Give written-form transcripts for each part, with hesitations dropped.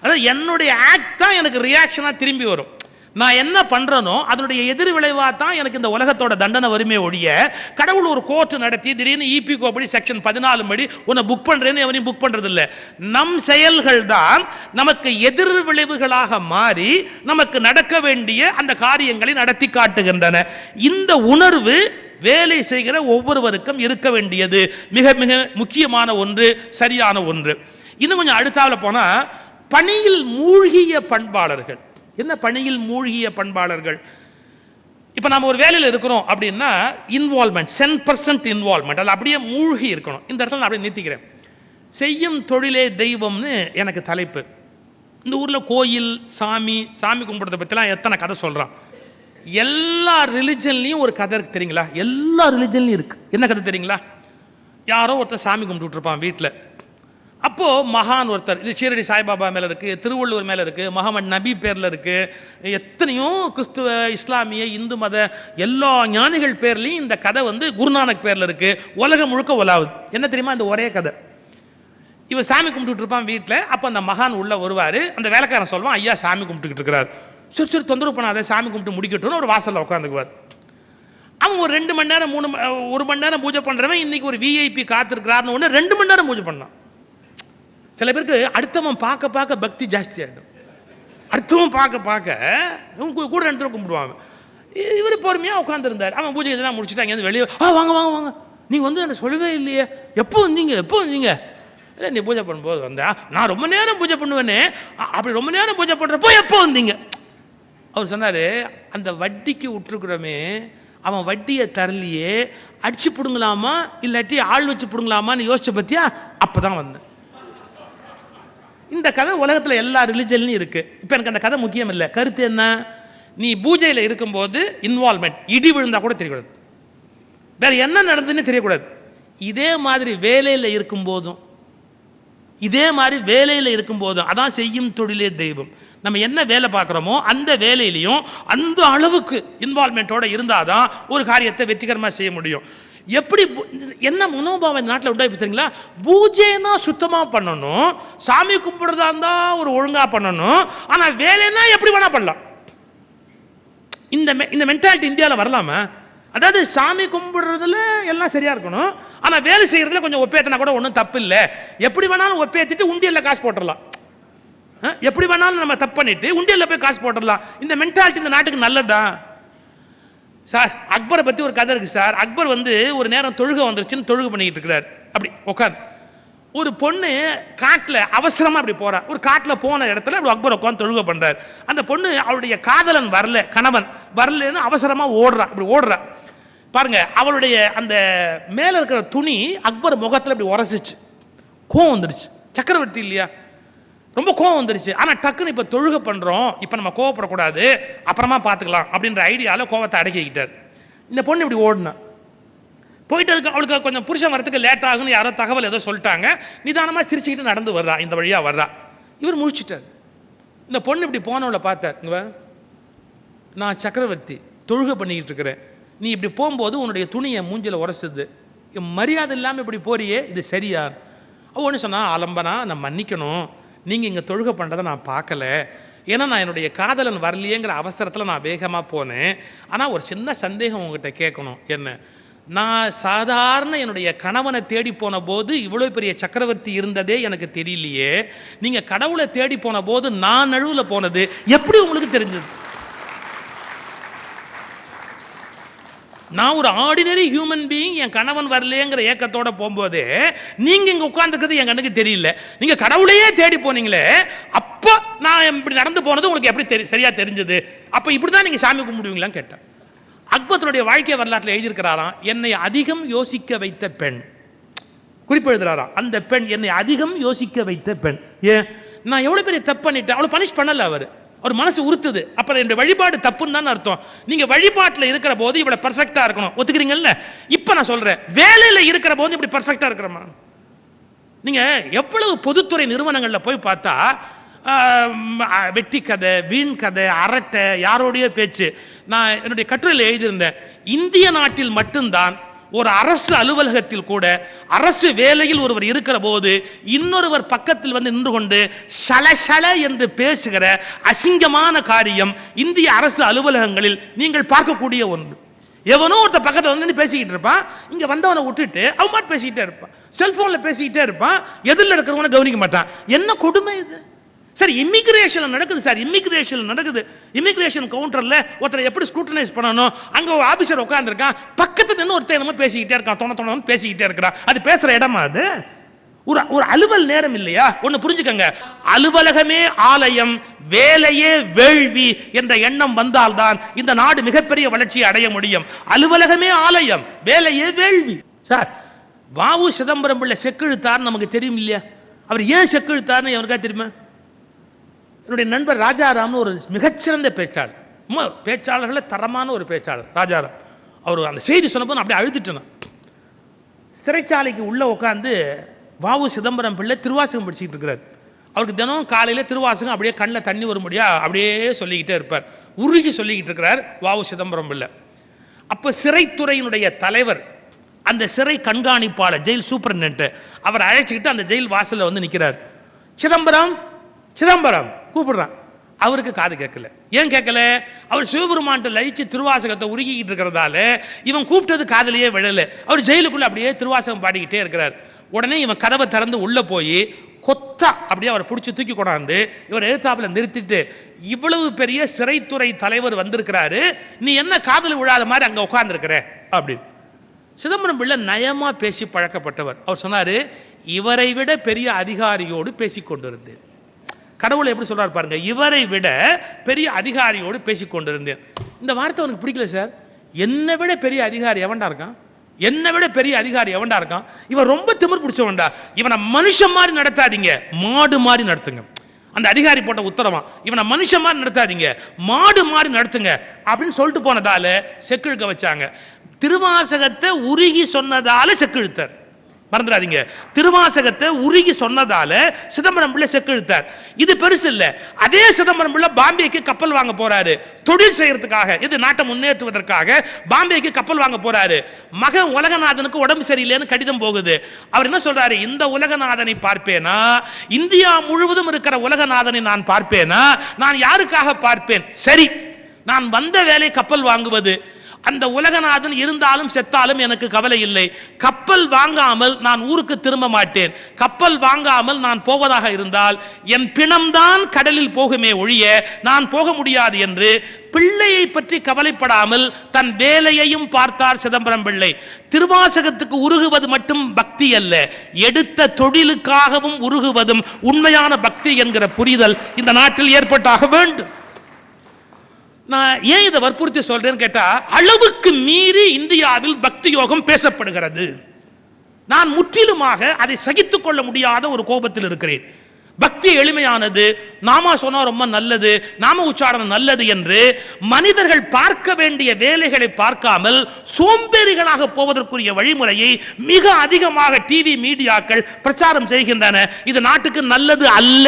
அதாவது என்னுடைய ஆக்ட் தான் எனக்கு ரியாக்ஷனாக திரும்பி வரும். நான் என்ன பண்ணுறனோ அதனுடைய எதிர் விளைவாக தான் எனக்கு இந்த உலகத்தோட தண்டனை வறுமை ஒழிய, கடவுள் ஒரு கோர்ட் நடத்தி திடீர்னு இபி கோப்படி செக்ஷன் 14 படி உன்னை புக் பண்ணுறேன்னு எவனையும் புக் பண்ணுறது இல்லை. நம் செயல்கள் தான் நமக்கு எதிர் விளைவுகளாக மாறி நமக்கு நடக்க வேண்டிய அந்த காரியங்களை நடத்தி காட்டுகின்றன. இந்த உணர்வு வேலை செய்கிற ஒவ்வொருவருக்கும் இருக்க வேண்டியது மிக மிக முக்கியமான ஒன்று, சரியான ஒன்று. இன்னும் கொஞ்சம் அடுத்தாவில் போனால், பணியில் மூழ்கிய பண்பாளர்கள். என்ன பணியில் மூழ்கிய பண்பாளர்கள்? இப்போ நம்ம ஒரு வேலையில் இருக்கிறோம் அப்படின்னா இன்வால்மெண்ட் 10% இன்வால்மெண்ட், அதில் அப்படியே மூழ்கி இருக்கணும். இந்த இடத்துல நான் அப்படியே நிறுத்திக்கிறேன். செய்யும் தொழிலே தெய்வம்னு எனக்கு தலைப்பு. இந்த ஊரில் கோயில், சாமி கும்பிட்றத பற்றிலாம் எத்தனை கதை சொல்கிறான். எல்லா ரிலிஜன்லையும் ஒரு கதை இருக்குது தெரியுங்களா? எல்லா ரிலிஜன்லையும் இருக்குது. என்ன கதை தெரியுங்களா? யாரோ ஒருத்தர் சாமி கும்பிட்டுருப்பான் வீட்டில். அப்போது மகான் ஒருத்தர், இது ஷீரடி சாய்பாபா மேலே இருக்குது, திருவள்ளுவர் மேலே இருக்குது, முகமது நபி பேரில் இருக்குது, எத்தனையோ கிறிஸ்துவ, இஸ்லாமிய, இந்து மத எல்லா ஞானிகள் பேர்லேயும் இந்த கதை குருநானக் பேரில் இருக்குது. உலகம் முழுக்க உலாவுது. என்ன தெரியுமா? இந்த ஒரே கதை. இவன் சாமி கும்பிட்டுட்டு இருப்பான் வீட்டில். அப்போ அந்த மகான் உள்ளே வருவார். அந்த வேலைக்காரன் சொல்லுவான், ஐயா சாமி கும்பிட்டுக்கிட்டு இருக்கிறார். சரி தொந்தரவு பண்ணாத, சாமி கும்பிட்டு முடிக்கட்டும்னு ஒரு வாசலில் உட்காந்துக்குவார். அவன் ஒரு 2 மணி நேரம் 1 மணி நேரம் பூஜை பண்ணுறவன் இன்றைக்கி ஒரு விஐபி காத்திருக்கிறாருன்னு ஒன்று 2 மணி நேரம் பூஜை பண்ணான். சில பேருக்கு அடுத்தவன் பார்க்க பார்க்க பக்தி ஜாஸ்தி ஆகிடும். அடுத்தவன் பார்க்க கூட 2 தடவை கும்பிடுவாங்க. இவர் பொறுமையாக உட்காந்துருந்தார். அவன் பூஜை எதுனா முடிச்சுட்டு அங்கேருந்து வெளியே, வாங்க வாங்க வாங்க, நீங்கள் என்ன சொல்லவே இல்லையே, எப்போ வந்தீங்க? இல்லை, நீ பூஜை பண்ணும்போது வந்தா, நான் ரொம்ப நேரம் பூஜை பண்ணுவேனே, அப்படி ரொம்ப நேரம் பூஜை பண்ணுறப்போ எப்போ வந்தீங்க? அவர் சொன்னார், அந்த வட்டிக்கு விட்டுருக்குறோமே, அவன் வட்டியை தரலையே, அடிச்சு பிடுங்கலாமா இல்லாட்டி ஆள் வச்சு பிடுங்கலாமான்னு யோசிச்ச பற்றியா? அப்போ தான் வந்தேன். இந்த கதை உலகத்தில் எல்லா ரிலிஜன்லையும் இருக்குது. இப்போ எனக்கு அந்த கதை முக்கியம் இல்லை. கருத்து என்ன? நீ பூஜையில் இருக்கும்போது இன்வால்மெண்ட், இடி விழுந்தால் கூட தெரியக்கூடாது, வேறு என்ன நடந்ததுன்னு தெரியக்கூடாது. இதே மாதிரி வேலையில் இருக்கும்போதும் அதான் செய்யும் தொழிலே தெய்வம். நம்ம என்ன வேலை பார்க்குறோமோ அந்த வேலையிலையும் அந்த அளவுக்கு இன்வால்மெண்ட்டோடு இருந்தால் தான் ஒரு காரியத்தை வெற்றிகரமாக செய்ய முடியும். எப்படி என்ன மனோபாவம் இந்த நாட்டில் உண்டாகி தெரியுங்களா? பூஜைனா சுத்தமாக பண்ணணும், சாமி கும்பிட்றதா இருந்தால் ஒரு ஒழுங்காக பண்ணணும், ஆனால் வேலைன்னா எப்படி வேணால் பண்ணலாம். இந்த மென்டாலிட்டி இந்தியாவில் வரலாமா? அதாவது சாமி கும்பிடுறதுல எல்லாம் சரியாக இருக்கணும், ஆனால் வேலை செய்கிறதுல கொஞ்சம் ஒப்பேற்றினா கூட ஒன்றும் தப்பு இல்லை. எப்படி வேணாலும் ஒப்பேற்றிட்டு உண்டியலில் காசு போட்டுடலாம், எப்படி வேணாலும் நம்ம தப்பு பண்ணிட்டு உண்டியலில் போய் காசு போட்டுடலாம். இந்த மென்டாலிட்டி இந்த நாட்டுக்கு நல்லதுதான் சார். அக்பரை பற்றி ஒரு கதை இருக்குது சார். அக்பர் ஒரு நேரம் தொழுகை வந்துருச்சுன்னு தொழுகை பண்ணிக்கிட்டு இருக்கிறார். அப்படி உட்காந்து ஒரு பொண்ணு காட்டில் அவசரமாக அப்படி போகிறா. ஒரு காட்டில் போன இடத்துல அப்படி அக்பர் உட்காந்து தொழுகை பண்ணுறார். அந்த பொண்ணு அவளுடைய காதலன் வரல, கணவன் வரலன்னு அவசரமாக ஓடுறா. பாருங்க, அவளுடைய அந்த மேலே இருக்கிற துணி அக்பர் முகத்தில் அப்படி உரசிச்சு. கோவம் வந்துருச்சு. சக்கரவர்த்தி இல்லையா, ரொம்ப கோவம் வந்துருச்சு. ஆனால் டக்குன்னு இப்போ தொழுகை பண்ணுறோம், இப்போ நம்ம கோவப்படக்கூடாது, அப்புறமா பார்த்துக்கலாம் அப்படின்ற ஐடியாவில் கோவத்தை அடக்கிக்கிட்டார். இந்த பொண்ணு இப்படி ஓடுனா போயிட்டு அவளுக்கு கொஞ்சம் புருஷன் வரத்துக்கு லேட் ஆகுன்னு யாரோ தகவல் ஏதோ சொல்லிட்டாங்க. நிதானமாக சிரிச்சுக்கிட்டு நடந்து வர்றா, இந்த வழியாக வர்றா. இவர் முழிச்சிட்டார். இந்த பொண்ணு இப்படி போனவளை பார்த்தார். இங்க நான் சக்கரவர்த்தி தொழுகை பண்ணிக்கிட்டு இருக்கிறேன், நீ இப்படி போகும்போது உன்னுடைய துணியை மூஞ்சில் உரசுது, மரியாதை இல்லாமல் இப்படி போறியே, இது சரியா? அவள் ஒன்று சொன்னா, அலம்பனா நான் மன்னிக்கணும், நீங்கள் இங்கே தொழுகை பண்ணுறதை நான் பார்க்கல, ஏன்னா நான் என்னுடைய காதலன் வரலையேங்கிற அவசரத்தில் நான் வேகமாக போனேன். ஆனால் ஒரு சின்ன சந்தேகம் உங்ககிட்ட கேட்கணும். என்ன? நான் சாதாரண என்னுடைய கணவனை தேடி போன போது இவ்வளோ பெரிய சக்கரவர்த்தி இருந்ததே எனக்கு தெரியலையே, நீங்கள் கடவுளை தேடி போன போது நான் நழுவில் போனது எப்படி உங்களுக்கு தெரிஞ்சது? நான் ஒரு ஆர்டினரி ஹியூமன் பீயிங், என் கணவன் வரலையேங்கிற ஏக்கத்தோட போகும்போது நீங்கள் இங்கே உட்காந்துக்கிறது என் கண்ணுக்கு தெரியல, நீங்கள் கடவுளையே தேடி போனீங்களே, அப்போ நான் இப்படி நடந்து போனது உங்களுக்கு எப்படி சரியாக தெரிஞ்சது? அப்போ இப்படி தான் நீங்கள் சாமி கும்பிடுவீங்களான்னு கேட்டேன். அக்பருடைய வாழ்க்கை வரலாற்றில் எழுதியிருக்கிறாராம், என்னை அதிகம் யோசிக்க வைத்த பெண். குறிப்பு எழுதுறாராம், அந்த பெண் என்னை அதிகம் யோசிக்க வைத்த பெண். ஏன்? நான் எவ்வளோ பெரிய தப்பு பண்ணிட்டேன், அவ்வளோ பனிஷ் பண்ணலை அவர் மனசு உறுத்துது. அப்போ என்னுடைய வழிபாடு தப்புன்னு தான் அர்த்தம். நீங்கள் வழிபாட்டில் இருக்கிற போது இவ்வளோ பர்ஃபெக்டாக இருக்கணும், ஒத்துக்கிறீங்கல்ல? இப்போ நான் சொல்கிறேன், வேலையில் இருக்கிற போது இப்படி பர்ஃபெக்டாக இருக்கிறோமா? நீங்கள் எவ்வளவு பொதுத்துறை நிறுவனங்களில் போய் பார்த்தா வெட்டி கதை, வீண் கதை, அரட்டை, யாரோடைய பேச்சு. நான் என்னுடைய கட்டுரையில் எழுதியிருந்தேன், இந்திய நாட்டில் மட்டும்தான் ஒரு அரசு அலுவலகத்தில் கூட அரசு வேலையில் ஒருவர் இருக்கிற போது இன்னொருவர் பக்கத்தில் வந்து நின்று கொண்டு ஷல என்று பேசுகிற அசிங்கமான காரியம் இந்திய அரசு அலுவலகங்களில் நீங்கள் பார்க்கக்கூடிய ஒன்று. எவனோ ஒருத்த பக்கத்தில் வந்து பேசிக்கிட்டு இருப்பான், இங்க வந்தவனை விட்டுட்டு அவன் பாட்டு பேசிக்கிட்டே இருப்பான், செல்போன்ல பேசிக்கிட்டே இருப்பான், எதிரில் இருக்கிறவனை கவனிக்க மாட்டான். என்ன கொடுமை இது சார்! இமிகிரேஷன் நடக்குது சார், இமிகிரேஷன் நடக்குது. இமிகிரேஷன் கவுண்டர்ல ஒருத்தரை எப்படி ஸ்க்ரூட்டனைஸ் பண்ணணும், அங்க ஒரு ஆபீசர் உட்கார்ந்துருக்கான், பக்கத்துல நின்று ஒருத்தர் என்னமோ பேசிக்கிட்டே இருக்கான், தொண பேசிக்கிட்டே இருக்கிறான். அது பேசுற இடமா அது? ஒரு அலுவல் நேரம் இல்லையா? ஒன்னு புரிஞ்சுக்கங்க, அலுவலகமே ஆலயம், வேலையே வேள்வி என்ற எண்ணம் வந்தால்தான் இந்த நாடு மிகப்பெரிய வளர்ச்சியை அடைய முடியும். அலுவலகமே ஆலயம், வேலையே வேள்வி. சார், வாவு சிதம்பரம் பிள்ளை செக்கெழுத்தார் நமக்கு தெரியும் இல்லையா? அவர் ஏன் செக்கெழுத்தார்னு அவருக்கா தெரியுமா? என்னுடைய நண்பர் ராஜாராம்னு ஒரு மிகச்சிறந்த பேச்சாளர், பேச்சாளர்கள தரமான ஒரு பேச்சாளர் ராஜாராம். அவர் அந்த செய்தி சொன்னப்போ நான் அப்படியே அழுதுட்டேன். சிறைச்சாலைக்கு உள்ளே உட்காந்து வாவு சிதம்பரம் பிள்ளை திருவாசகம் படிச்சுக்கிட்டு இருக்கிறார். அவருக்கு தினம் காலையில் திருவாசகம் அப்படியே கண்ணில் தண்ணி வரும்படியா அப்படியே சொல்லிக்கிட்டே இருப்பார், உருகி சொல்லிக்கிட்டு இருக்கிறார் வாவு சிதம்பரம் பிள்ளை. அப்போ சிறைத்துறையினுடைய தலைவர், அந்த சிறை கண்காணிப்பாளர், ஜெயில் சூப்பரண்ட், அவர் அழைச்சிக்கிட்டு அந்த ஜெயில் வாசலில் வந்து நிற்கிறார். சிதம்பரம் சிதம்பரம் கூப்பிடுறான். அவருக்கு காது கேட்கல. ஏன் கேட்கல? அவர் சிவபெருமான்ட்ட லயிச்சு திருவாசகத்தை உருகிக்கிட்டு இருக்கிறதால இவன் கூப்பிட்டது காதலியே விழல. அவர் ஜெயிலுக்குள்ள அப்படியே திருவாசகம் பாடிக்கிட்டே இருக்கிறார். உடனே இவன் கதவை திறந்து உள்ள போய் கொத்தா அப்படியே அவரை பிடிச்சி தூக்கி கொண்டாந்து இவர் எதிர்த்தாப்புல நிறுத்திட்டு, இவ்வளவு பெரிய சிறைத்துறை தலைவர் வந்திருக்கிறாரு, நீ என்ன காதல் விழாத மாதிரி அங்க உட்கார்ந்துருக்கிற அப்படின்னு. சிதம்பரம் பிள்ளை நயமா பேசி பழக்கப்பட்டவர். அவர் சொன்னாரு, இவரை விட பெரிய அதிகாரியோடு பேசி கொண்டிருந்தேன். கடவுளை எப்படி சொல்றாரு பாருங்க, இவரை விட பெரிய அதிகாரியோடு பேசிக் கொண்டிருந்தேன். இந்த வார்த்தை அவனுக்கு பிடிக்கல சார். என்னை விட பெரிய அதிகாரி எவன்டா இருக்கான்? என்னை விட பெரிய அதிகாரி எவன்டா இருக்கான்? இவன் ரொம்ப திமிர் பிடிச்சவன்டா. இவனை மனுஷன் மாதிரி நடத்தாதீங்க, மாடு மாதிரி நடத்துங்க. அந்த அதிகாரி போட்ட உத்தரவா, இவனை மனுஷன் மாதிரி நடத்தாதீங்க, மாடு மாதிரி நடத்துங்க அப்படின்னு சொல்லிட்டு போனதால செக்கிழுக்க வச்சாங்க. திருவாசகத்தை உருகி சொன்னதால செக்கிழுத்தார். மறந்துடாதீங்க, திருவாசகத்தை உருகி சொன்னதால சிதம்பரம் பிள்ளை செக்கெழுத்தார். இது பெருசு இல்ல. அதே சிதம்பரம் பிள்ளை பாம்பேக்கு கப்பல் வாங்க போறாரு, தொழில் செய்யறதுக்காக, இது நாட்டை முன்னேற்றுவதற்காக பாம்பேக்கு கப்பல் வாங்க போறாரு. மகன் உலகநாதனுக்கு உடம்பு சரியில்லைன்னு கடிதம் போகுது. அவர் என்ன சொல்றாரு, இந்த உலகநாதனை பார்ப்பேனா, இந்தியா முழுவதும் இருக்கிற உலகநாதனை நான் பார்ப்பேனா, நான் யாருக்காக பார்ப்பேன்? சரி, நான் வந்த வேலை கப்பல் வாங்குவது. அந்த உலகநாதன் இருந்தாலும் செத்தாலும் எனக்கு கவலை இல்லை. கப்பல் வாங்காமல் நான் ஊருக்கு திரும்ப மாட்டேன். கப்பல் வாங்காமல் நான் போவதாக இருந்தால் என் பிணம்தான் கடலில் போகுமே ஒழிய நான் போக முடியாது என்று பிள்ளையை பற்றி கவலைப்படாமல் தன் வேலையையும் பார்த்தார் சிதம்பரம் பிள்ளை. திருவாசகத்துக்கு உருகுவது மட்டும் பக்தி அல்ல, எடுத்த தொழிலுக்காகவும் உருகுவதும் உண்மையான பக்தி என்கிற புரிதல் இந்த நாட்டில் ஏற்பட்டாக வேண்டும். நான் ஏன் இதை வற்புறுத்தி சொல்றேன்னு கேட்டா, அளவுக்கு மீறி இந்தியாவில் பக்தி யோகம் பேசப்படுகிறது. நான் முற்றிலுமாக அதை சகித்துக் கொள்ள முடியாத ஒரு கோபத்தில் இருக்கிறேன். பக்தி எளிமையானது, நாம சொன்னா ரொம்ப நல்லது, நாம உச்சாரணம் நல்லது என்று மனிதர்கள் பார்க்க வேண்டிய வேலைகளை பார்க்காமல் சோம்பேறிகளாக போவதற்குரிய வழிமுறையை மிக அதிகமாக டிவி மீடியாக்கள் பிரச்சாரம் செய்கின்றன. இது நாட்டுக்கு நல்லது அல்ல,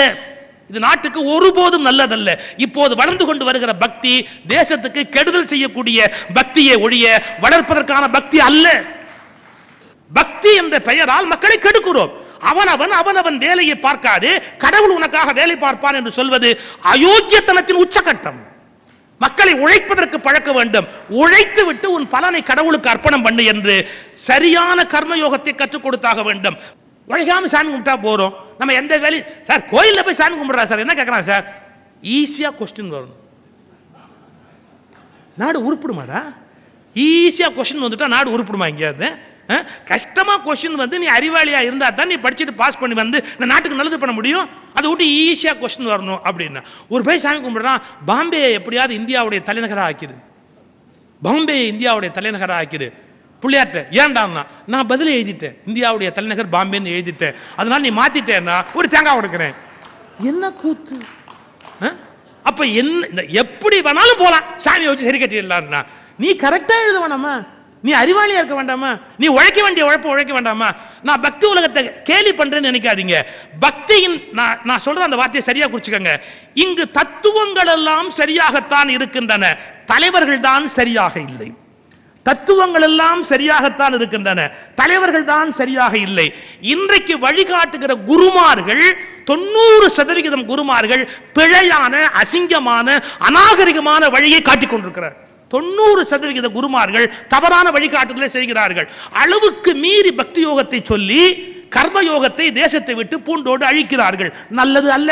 இது நாட்டுக்கு ஒருபோதும் நல்லதல்ல. இப்போது வளர்ந்து கொண்டு வருகிற பக்தி தேசத்துக்கு கெடுதல் செய்யக்கூடிய பக்தியை ஒழிய வளர்ப்பதற்கான பக்தி அல்ல. பக்தி என்ற பெயரால் மக்களை கெடுக்கிறோம். அவனவன் வேலையை பார்க்காது, கடவுள் உனக்காக வேலை பார்ப்பான் என்று சொல்வது அயோக்கியத்தனத்தின் உச்சகட்டம். மக்களை உழைப்பதற்கு பழக்க வேண்டும். உழைத்து விட்டு உன் பலனை கடவுளுக்கு அர்ப்பணம் பண்ணு என்று சரியான கர்மயோகத்தை கற்றுக் கொடுத்தாக வேண்டும். உழைக்காம சாமி கும்பிட்டா போறோம். நம்ம எந்த வேலையும் சார், கோயிலில் போய் சாமி கும்பிடுறா சார், என்ன கேட்கறான் சார்? ஈஸியா கொஸ்டின் வரணும். நாடு உருப்பிடுமாடா? ஈஸியா கொஸ்டின் வந்துட்டா நாடு உருப்பிடுமா? எங்கேயாவது கஷ்டமா கொஸ்டின் வந்து நீ அறிவாளியா இருந்தா தான் நீ படிச்சுட்டு பாஸ் பண்ணி வந்து இந்த நாட்டுக்கு நல்லது பண்ண முடியும். அதை விட்டு ஈஸியா கொஸ்டின் வரணும் அப்படின்னா ஒரு போய் சாமி கும்பிடுறான். பாம்பே எப்படியாவது இந்தியாவுடைய தலைநகராக ஆக்கிது, பாம்பே இந்தியாவுடைய தலைநகராக ஆக்கிது. பிள்ளையாட்ட ஏன்டான்னா நான் பதில் எழுதிட்டேன், இந்தியாவுடைய தலைநகர் பாம்பேன்னு எழுதிட்டேன், அதனால நீ மாத்திட்டேன்னா ஒரு தேங்காய் கொடுக்குறேன். என்ன கூத்து? அப்ப என்ன எப்படி வேணாலும் போலாம், சாமியை வச்சு சரி கட்டிடலாம்னா நீ கரெக்டா எழுத வேண்டாமா? நீ அறிவாளியா இருக்க வேண்டாமா? நீ உழைக்க வேண்டிய உழைப்பு உழைக்க வேண்டாமா? நான் பக்தி உலகத்தை கேலி பண்றேன்னு நினைக்காதீங்க. பக்தியின் நான் சொல்ற அந்த வார்த்தையை சரியா குறிச்சுக்கங்க. இங்கு தத்துவங்கள் எல்லாம் சரியாகத்தான் இருக்கின்றன, தலைவர்கள் தான் சரியாக இல்லை. தத்துவங்கள் எல்லாம் சரியாகத்தான் இருக்கின்றன, தலைவர்கள் தான் சரியாக இல்லை. இன்றைக்கு வழிகாட்டுகிற குருமார்கள் 90% குருமார்கள் பிழையான, அசிங்கமான, அநாகரிகமான வழியை காட்டிக் கொண்டிருக்கிறார். 90% குருமார்கள் தவறான வழிகாட்டுதலை செய்கிறார்கள். அளவுக்கு மீறி பக்தி யோகத்தை சொல்லி கர்ம யோகத்தை தேசத்தை விட்டு பூண்டோடு அழிக்கிறார்கள். நல்லது அல்ல.